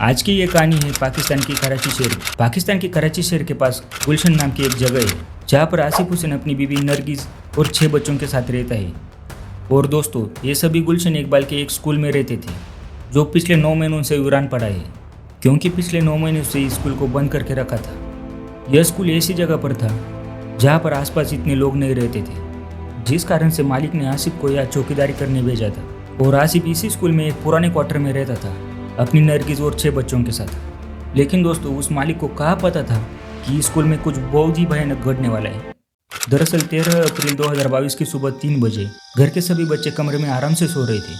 आज की ये कहानी है पाकिस्तान की कराची शहर। पाकिस्तान के कराची शहर के पास गुलशन नाम की एक जगह है जहाँ पर आसिफ हुसैन अपनी बीवी नरगिस और 6 बच्चों के साथ रहता है। और दोस्तों, ये सभी गुलशन इकबाल के एक स्कूल में रहते थे जो पिछले 9 महीनों से वीरान पड़ा है, क्योंकि पिछले 9 महीनों से इस स्कूल को बंद करके रखा था। यह स्कूल ऐसी जगह पर था जहाँ पर आसपास इतने लोग नहीं रहते थे, जिस कारण से मालिक ने आसिफ को यहाँ चौकीदारी करने भेजा था। और आसिफ इसी स्कूल में एक पुराने क्वार्टर में रहता था अपनी नरगिस और 6 बच्चों के साथ। लेकिन दोस्तों, उस मालिक को कहाँ पता था कि इस स्कूल में कुछ बहुत ही भयानक घटने वाला है। दरअसल 13 अप्रैल 2022 की सुबह 3 बजे घर के सभी बच्चे कमरे में आराम से सो रहे थे।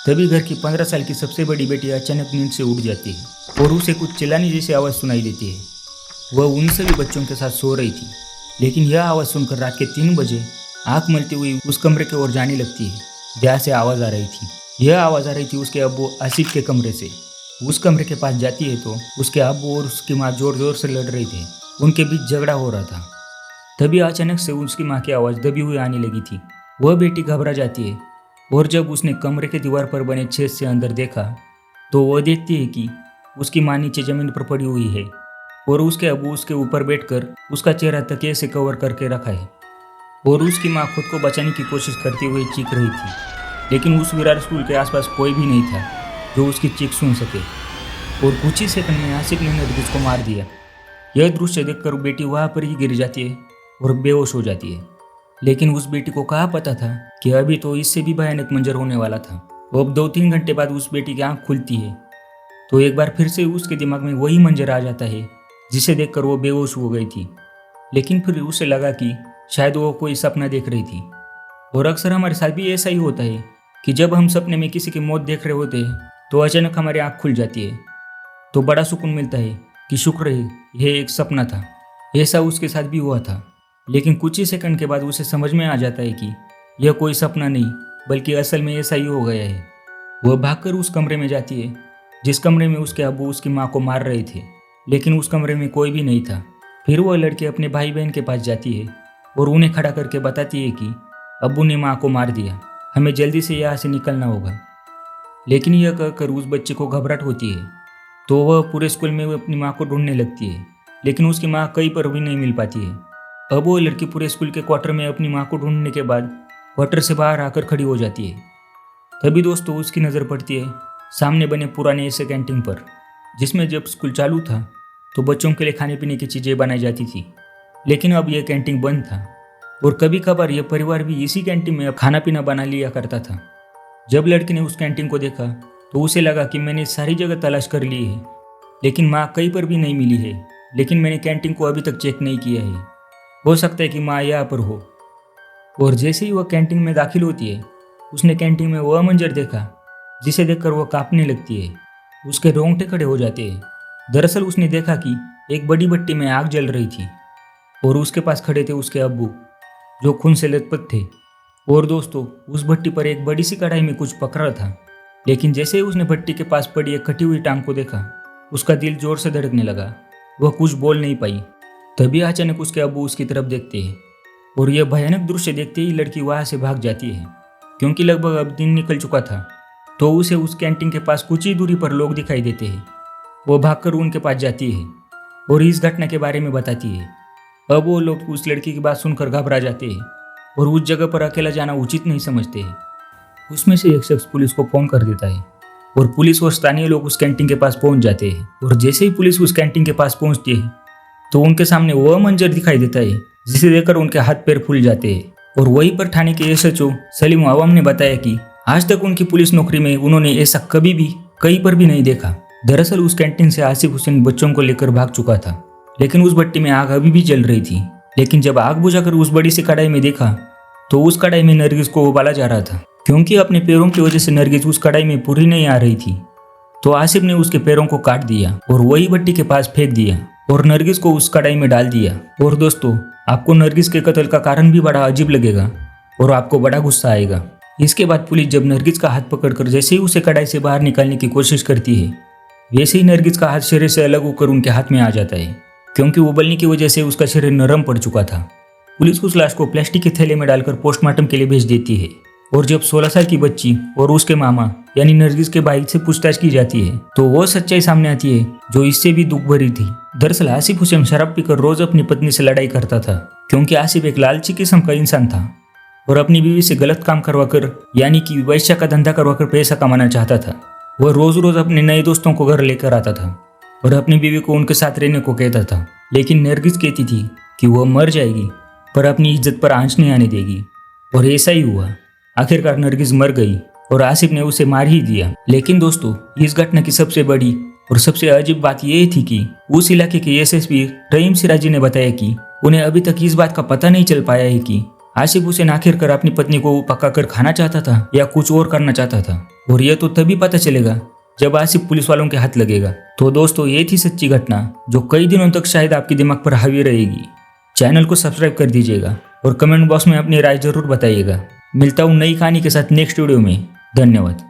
तभी घर की 15 साल की सबसे बड़ी बेटी अचानक नींद से उठ जाती है और उसे कुछ चिल्लाने जैसी आवाज़ सुनाई देती है। वह उन सभी बच्चों के साथ सो रही थी, लेकिन यह आवाज़ सुनकर रात के 3 बजे आँख मलती हुई उस कमरे की ओर जाने लगती है जहाँ से आवाज़ आ रही थी। यह आवाज़ आ रही थी उसके अब्बू आसिफ के कमरे से। उस कमरे के पास जाती है तो उसके अब्बू और उसकी माँ जोर जोर से लड़ रहे थे। उनके बीच झगड़ा हो रहा था। तभी अचानक से उसकी माँ की आवाज़ दबी हुई आने लगी थी। वह बेटी घबरा जाती है और जब उसने कमरे के दीवार पर बने छेद से अंदर देखा तो वह देखती है कि उसकी माँ नीचे ज़मीन पर पड़ी हुई है और उसके अब्बू उसके ऊपर बैठकर उसका चेहरा तकिए से कवर करके रखा है। और उसकी माँ खुद को बचाने की कोशिश करते हुए चीख रही थी, लेकिन उस विरार स्कूल के आसपास कोई भी नहीं था जो उसकी चीख सुन सके। और कुछ ही सेकंड में आसिफ ने नरगिस को मार दिया। यह दृश्य देखकर बेटी वहाँ पर ही गिर जाती है और बेहोश हो जाती है। लेकिन उस बेटी को कहाँ पता था कि अभी तो इससे भी भयानक मंजर होने वाला था। अब 2-3 घंटे बाद उस बेटी की आँख खुलती है तो एक बार फिर से उसके दिमाग में वही मंजर आ जाता है जिसे देखकर वो बेहोश हो गई थी। लेकिन फिर उसे लगा कि शायद वो कोई सपना देख रही थी। और अक्सर हमारे साथ भी ऐसा ही होता है कि जब हम सपने में किसी की मौत देख रहे होते हैं तो अचानक हमारी आँख खुल जाती है तो बड़ा सुकून मिलता है कि शुक्र है यह एक सपना था। ऐसा उसके साथ भी हुआ था। लेकिन कुछ ही सेकंड के बाद उसे समझ में आ जाता है कि यह कोई सपना नहीं बल्कि असल में ऐसा ही हो गया है। वह भागकर उस कमरे में जाती है जिस कमरे में उसके अब्बू उसकी माँ को मार रहे थे, लेकिन उस कमरे में कोई भी नहीं था। फिर वह लड़की अपने भाई बहन के पास जाती है और उन्हें खड़ा करके बताती है कि अब्बू ने माँ को मार दिया, हमें जल्दी से यहाँ से निकलना होगा। लेकिन यह कहकर उस बच्चे को घबराहट होती है तो वह पूरे स्कूल में अपनी माँ को ढूंढने लगती है, लेकिन उसकी माँ कहीं पर भी नहीं मिल पाती है। अब वो लड़की पूरे स्कूल के क्वार्टर में अपनी माँ को ढूंढने के बाद क्वार्टर से बाहर आकर खड़ी हो जाती है। तभी दोस्तों उसकी नज़र पड़ती है सामने बने पुराने ऐसे कैंटीन पर, जिसमें जब स्कूल चालू था तो बच्चों के लिए खाने पीने की चीज़ें बनाई जाती थी। लेकिन अब यह कैंटीन बंद था और कभी कभार यह परिवार भी इसी कैंटीन में खाना पीना बना लिया करता था। जब लड़की ने उस कैंटीन को देखा तो उसे लगा कि मैंने सारी जगह तलाश कर ली है, लेकिन माँ कहीं पर भी नहीं मिली है। लेकिन मैंने कैंटीन को अभी तक चेक नहीं किया है, हो सकता है कि माँ यहाँ पर हो। और जैसे ही वह कैंटीन में दाखिल होती है उसने कैंटीन में वह मंजर देखा जिसे देखकर वह कांपने लगती है। उसके रोंगटे खड़े हो जाते हैं। दरअसल उसने देखा कि एक बड़ी भट्टी में आग जल रही थी और उसके पास खड़े थे उसके अब्बू जो खून से लथपथ थे। और दोस्तों, उस भट्टी पर एक बड़ी सी कढ़ाई में कुछ पक रहा था। लेकिन जैसे ही उसने भट्टी के पास पड़ी एक कटी हुई टांग को देखा उसका दिल जोर से धड़कने लगा। वह कुछ बोल नहीं पाई। तभी अचानक उसके अब्बू उसकी तरफ देखते हैं और यह भयानक दृश्य देखते ही लड़की वहाँ से भाग जाती है, क्योंकि लगभग अब दिन निकल चुका था। तो उसे उस कैंटीन के पास कुछ ही दूरी पर लोग दिखाई देते हैं। वो भागकर उनके पास जाती है और इस घटना के बारे में बताती है। अब वो लोग उस लड़की की बात सुनकर घबरा जाते हैं और उस जगह पर अकेला जाना उचित नहीं समझते हैं। उसमें से एक शख्स पुलिस को फोन कर देता है और पुलिस और स्थानीय लोग उस कैंटीन के पास पहुंच जाते हैं। और जैसे ही पुलिस उस कैंटीन के पास पहुंचती है तो उनके सामने वह मंजर दिखाई देता है जिसे देखकर उनके हाथ पैर फूल जाते हैं। और वहीं पर थाने के एसएचओ सलीम अवाम ने बताया कि आज तक उनकी पुलिस नौकरी में उन्होंने ऐसा कभी भी कहीं पर भी नहीं देखा। दरअसल उस कैंटीन से आसिफ हुसैन बच्चों को लेकर भाग चुका था, लेकिन उस भट्टी में आग अभी भी जल रही थी। लेकिन जब आग बुझाकर उस बड़ी सी कढ़ाई में देखा तो उस कढ़ाई में नरगिस को उबाला जा रहा था। क्योंकि अपने पैरों की वजह से नरगिस उस कढ़ाई में पूरी नहीं आ रही थी तो आसिफ ने उसके पैरों को काट दिया और वही भट्टी के पास फेंक दिया और नरगिस को उस कढ़ाई में डाल दिया। और दोस्तों, आपको नरगिस के कत्ल का कारण भी बड़ा अजीब लगेगा और आपको बड़ा गुस्सा आएगा। इसके बाद पुलिस जब नरगिस का हाथ पकड़कर जैसे ही उसे कढ़ाई से बाहर निकालने की कोशिश करती है, वैसे ही नरगिस का हाथ शरीर से अलग होकर उनके हाथ में आ जाता है, क्योंकि उबलने की वजह से उसका शरीर नरम पड़ चुका था। पुलिस उस लाश को प्लास्टिक के थैले में डालकर पोस्टमार्टम के लिए भेज देती है। और जब 16 साल की बच्ची और उसके मामा यानी नरगिस के भाई से पूछताछ की जाती है तो वो सच्चाई सामने आती है जो इससे भी दुख भरी थी। दरअसल आसिफ हुसैन शराब पीकर रोज अपनी पत्नी से लड़ाई करता था, क्योंकि आसिफ एक लालची किस्म का इंसान था और अपनी बीवी से गलत काम करवाकर यानी कि वैश्या का धंधा करवाकर पैसा कमाना चाहता था। वह रोज रोज अपने नए दोस्तों को घर लेकर आता था और अपनी बीवी को उनके साथ रहने को कहता था, लेकिन नरगिस कहती थी कि वह मर जाएगी पर अपनी इज्जत पर आंच नहीं आने देगी। और ऐसा ही हुआ। आखिरकार नरगिस मर गई और आसिफ ने उसे मार ही दिया। लेकिन दोस्तों, इस घटना की सबसे बड़ी और सबसे अजीब बात यह थी कि उस इलाके के एसएसपी रहीम सिराजी ने बताया कि उन्हें अभी तक इस बात का पता नहीं चल पाया है कि आसिफ हुसैन आखिरकार अपनी पत्नी को पकाकर खाना चाहता था या कुछ और करना चाहता था। और यह तो तभी पता चलेगा जब आसिफ पुलिस वालों के हाथ लगेगा। तो दोस्तों, ये थी सच्ची घटना जो कई दिनों तक शायद आपके दिमाग पर हावी रहेगी। चैनल को सब्सक्राइब कर दीजिएगा और कमेंट बॉक्स में अपनी राय जरूर बताइएगा। मिलता हूँ नई कहानी के साथ नेक्स्ट वीडियो में। धन्यवाद।